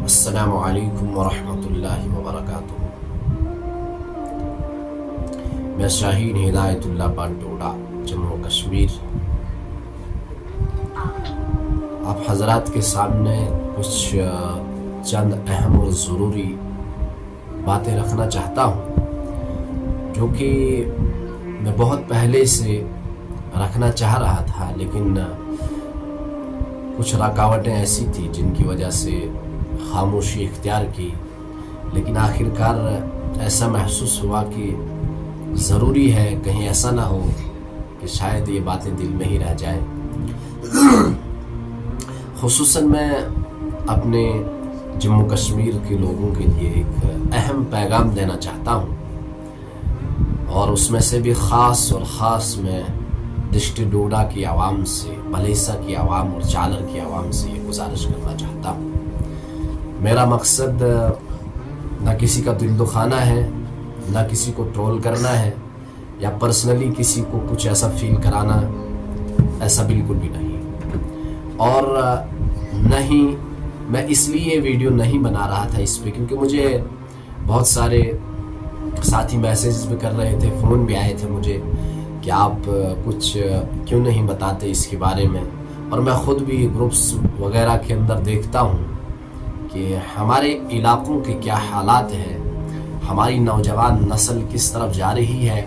السلام علیکم ورحمۃ اللہ وبرکاتہ۔ میں شاہین ہدایت اللہ پانٹوڑا، جموں کشمیر، آپ حضرات کے سامنے کچھ چند اہم اور ضروری باتیں رکھنا چاہتا ہوں، جو کہ میں بہت پہلے سے رکھنا چاہ رہا تھا، لیکن کچھ رکاوٹیں ایسی تھیں جن کی وجہ سے خاموشی اختیار کی، لیکن آخر کار ایسا محسوس ہوا کہ ضروری ہے، کہیں ایسا نہ ہو کہ شاید یہ باتیں دل میں ہی رہ جائیں۔ خصوصاً میں اپنے جموں کشمیر کے لوگوں کے لیے ایک اہم پیغام دینا چاہتا ہوں، اور اس میں سے بھی خاص میں دشت ڈوڈا کی عوام سے، بلیسا کی عوام اور چالر کی عوام سے یہ گزارش کرنا چاہتا ہوں۔ میرا مقصد نہ کسی کا دل دکھانا ہے، نہ کسی کو ٹرول کرنا ہے، یا پرسنلی کسی کو کچھ ایسا فیل کرانا، ایسا بالکل بھی نہیں۔ اور نہ ہی میں اس لیے ویڈیو نہیں بنا رہا تھا اس پہ، کیونکہ مجھے بہت سارے ساتھی میسیجز بھی کر رہے تھے، فون بھی آئے تھے مجھے کہ آپ کچھ کیوں نہیں بتاتے اس کے بارے میں، اور میں خود بھی گروپس وغیرہ کے اندر دیکھتا ہوں کہ ہمارے علاقوں کے کیا حالات ہیں، ہماری نوجوان نسل کس طرف جا رہی ہے،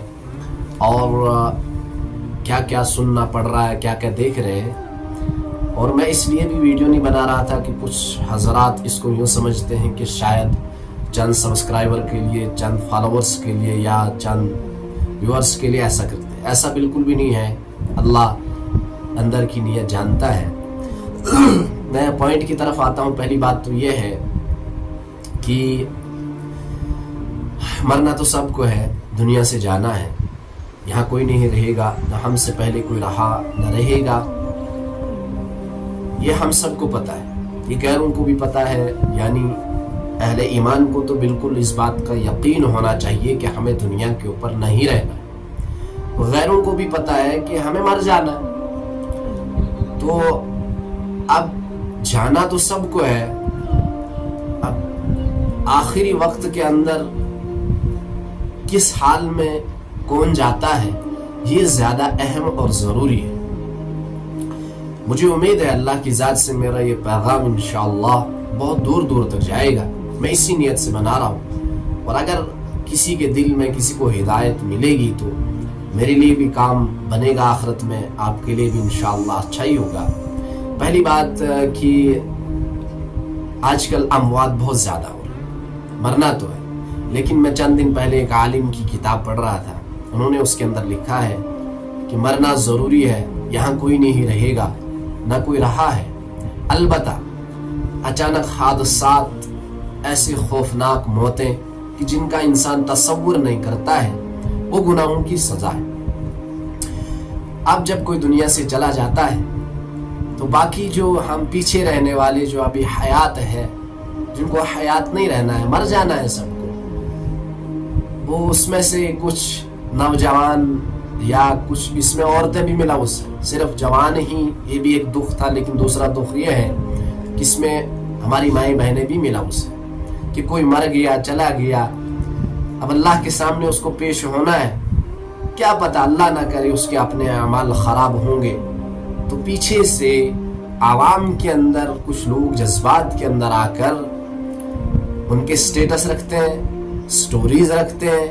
اور کیا کیا سننا پڑ رہا ہے، کیا کیا دیکھ رہے ہیں۔ اور میں اس لیے بھی ویڈیو نہیں بنا رہا تھا کہ کچھ حضرات اس کو یوں سمجھتے ہیں کہ شاید چند سبسکرائبر کے لیے، چند فالوورز کے لیے، یا چند ویورز کے لیے ایسا کرتے ہیں۔ ایسا بالکل بھی نہیں ہے، اللہ اندر کی نیت جانتا ہے۔ میں پوائنٹ کی طرف آتا ہوں۔ پہلی بات تو یہ ہے کہ مرنا تو سب کو ہے، دنیا سے جانا ہے، یہاں کوئی نہیں رہے گا، نہ ہم سے پہلے کوئی رہا نہ رہے گا، یہ ہم سب کو پتہ ہے، یہ غیروں کو بھی پتہ ہے، یعنی اہل ایمان کو تو بالکل اس بات کا یقین ہونا چاہیے کہ ہمیں دنیا کے اوپر نہیں رہنا ہے، غیروں کو بھی پتہ ہے کہ ہمیں مر جانا ہے۔ تو اب جانا تو سب کو ہے، اب آخری وقت کے اندر کس حال میں کون جاتا ہے، یہ زیادہ اہم اور ضروری ہے۔ مجھے امید ہے اللہ کی ذات سے میرا یہ پیغام انشاءاللہ بہت دور دور تک جائے گا، میں اسی نیت سے بنا رہا ہوں، اور اگر کسی کے دل میں کسی کو ہدایت ملے گی تو میرے لیے بھی کام بنے گا، آخرت میں آپ کے لیے بھی انشاءاللہ اچھا ہی ہوگا۔ پہلی بات کہ آج کل اموات بہت زیادہ ہو رہی ہیں، مرنا تو ہے، لیکن میں چند دن پہلے ایک عالم کی کتاب پڑھ رہا تھا، انہوں نے اس کے اندر لکھا ہے کہ مرنا ضروری ہے، یہاں کوئی نہیں رہے گا، نہ کوئی رہا ہے، البتہ اچانک حادثات، ایسے خوفناک موتیں کہ جن کا انسان تصور نہیں کرتا ہے، وہ گناہوں کی سزا ہے۔ اب جب کوئی دنیا سے چلا جاتا ہے تو باقی جو ہم پیچھے رہنے والے جو ابھی حیات ہے، جن کو حیات نہیں رہنا ہے، مر جانا ہے سب کو، وہ اس میں سے کچھ نوجوان یا کچھ اس میں عورتیں بھی ملوث ہیں، صرف جوان ہی یہ بھی ایک دکھ تھا، لیکن دوسرا دکھ یہ ہے کہ اس میں ہماری مائیں بہنیں بھی ملوث ہیں کہ کوئی مر گیا، چلا گیا، اب اللہ کے سامنے اس کو پیش ہونا ہے، کیا پتہ اللہ نہ کرے اس کے اپنے اعمال خراب ہوں گے، تو پیچھے سے عوام کے اندر کچھ لوگ جذبات کے اندر آ کر ان کے سٹیٹس رکھتے ہیں، سٹوریز رکھتے ہیں،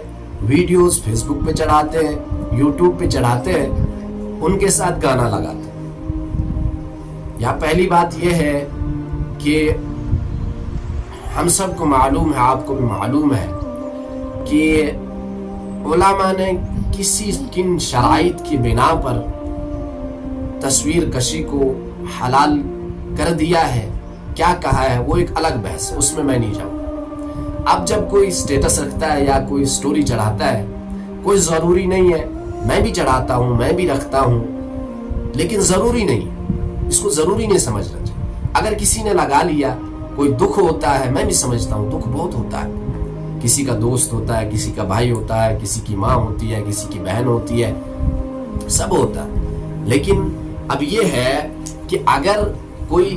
ویڈیوز فیس بک پہ چڑھاتے ہیں، یوٹیوب پہ چڑھاتے ہیں، ان کے ساتھ گانا لگاتے ہیں۔ یا پہلی بات یہ ہے کہ ہم سب کو معلوم ہے، آپ کو بھی معلوم ہے کہ علماء نے کن شرائط کی بنا پر تصویر کشی کو حلال کر دیا ہے، کیا کہا ہے، وہ ایک الگ بحث ہے، اس میں نہیں جاؤں۔ اب جب کوئی سٹیٹس رکھتا ہے یا کوئی سٹوری چڑھاتا ہے، کوئی ضروری نہیں ہے، میں بھی چڑھاتا ہوں، میں بھی رکھتا ہوں، لیکن ضروری نہیں، اس کو ضروری نہیں سمجھنا چاہیے۔ اگر کسی نے لگا لیا، کوئی دکھ ہوتا ہے، میں بھی سمجھتا ہوں دکھ بہت ہوتا ہے، کسی کا دوست ہوتا ہے، کسی کا بھائی ہوتا ہے، کسی کی ماں ہوتی ہے، کسی کی بہن ہوتی ہے، سب ہوتا ہے، لیکن اب یہ ہے کہ اگر کوئی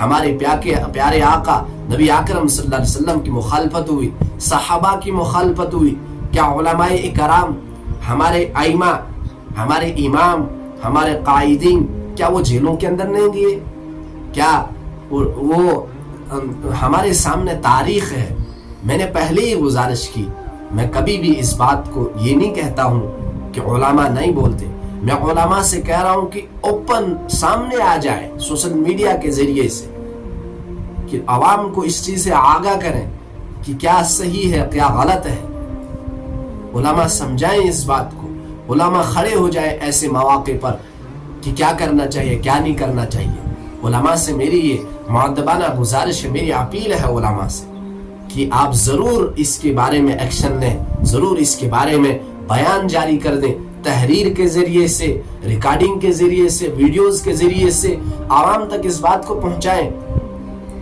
ہمارے پیارے آقا نبی اکرم صلی اللہ علیہ وسلم کی مخالفت ہوئی، صحابہ کی مخالفت ہوئی، کیا علماء اکرام، ہمارے ائمہ، ہمارے امام، ہمارے قائدین، کیا وہ جیلوں کے اندر نہیں گئے؟ کیا وہ ہمارے سامنے تاریخ ہے۔ میں نے پہلے ہی گزارش کی، میں کبھی بھی اس بات کو یہ نہیں کہتا ہوں کہ علماء نہیں بولتے، میں علماء سے کہہ رہا ہوں کہ اوپن سامنے آ جائے سوشل میڈیا کے ذریعے سے، کہ عوام کو اس چیز سے آگاہ کریں کہ کیا صحیح ہے کیا غلط ہے۔ علماء سمجھائیں اس بات کو، علماء کھڑے ہو جائیں ایسے مواقع پر کہ کیا کرنا چاہیے کیا نہیں کرنا چاہیے۔ علماء سے میری یہ مؤدبانہ گزارش ہے، میری اپیل ہے علماء سے کہ آپ ضرور اس کے بارے میں ایکشن لیں، ضرور اس کے بارے میں بیان جاری کر دیں، تحریر کے ذریعے سے، ریکارڈنگ کے ذریعے سے، ویڈیوز کے ذریعے سے عوام تک اس بات کو پہنچائیں۔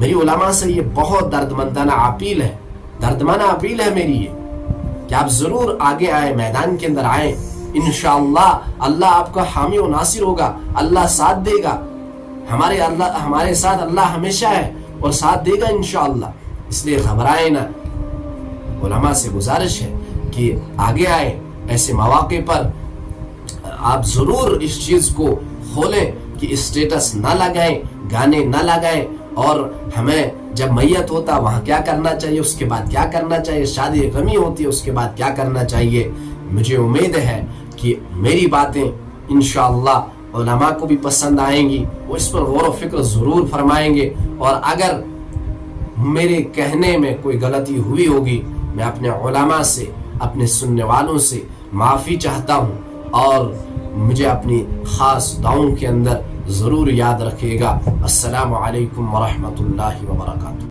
میری علماء سے یہ بہت دردمندانہ اپیل ہے، دردمندانہ اپیل ہے میری یہ، کہ آپ ضرور آگے آئیں، میدان کے اندر آئیں۔ انشاءاللہ اللہ آپ کا حامی و ناصر ہوگا، اللہ ساتھ دے گا، ہمارے ساتھ اللہ ہمیشہ ہے اور ساتھ دے گا انشاءاللہ۔ اس لیے گھبرائیں نہ، علماء سے گزارش ہے کہ آگے آئیں، ایسے مواقع پر آپ ضرور اس چیز کو کھولیں کہ اسٹیٹس نہ لگائیں، گانے نہ لگائیں، اور ہمیں جب میت ہوتا وہاں کیا کرنا چاہیے، اس کے بعد کیا کرنا چاہیے، شادی غمی ہوتی ہے اس کے بعد کیا کرنا چاہیے۔ مجھے امید ہے کہ میری باتیں انشاءاللہ علماء کو بھی پسند آئیں گی، وہ اس پر غور و فکر ضرور فرمائیں گے، اور اگر میرے کہنے میں کوئی غلطی ہوئی ہوگی میں اپنے علماء سے، اپنے سننے والوں سے معافی چاہتا ہوں، اور مجھے اپنی خاص دعاؤں کے اندر ضرور یاد رکھیے گا۔ السلام علیکم ورحمۃ اللہ وبرکاتہ۔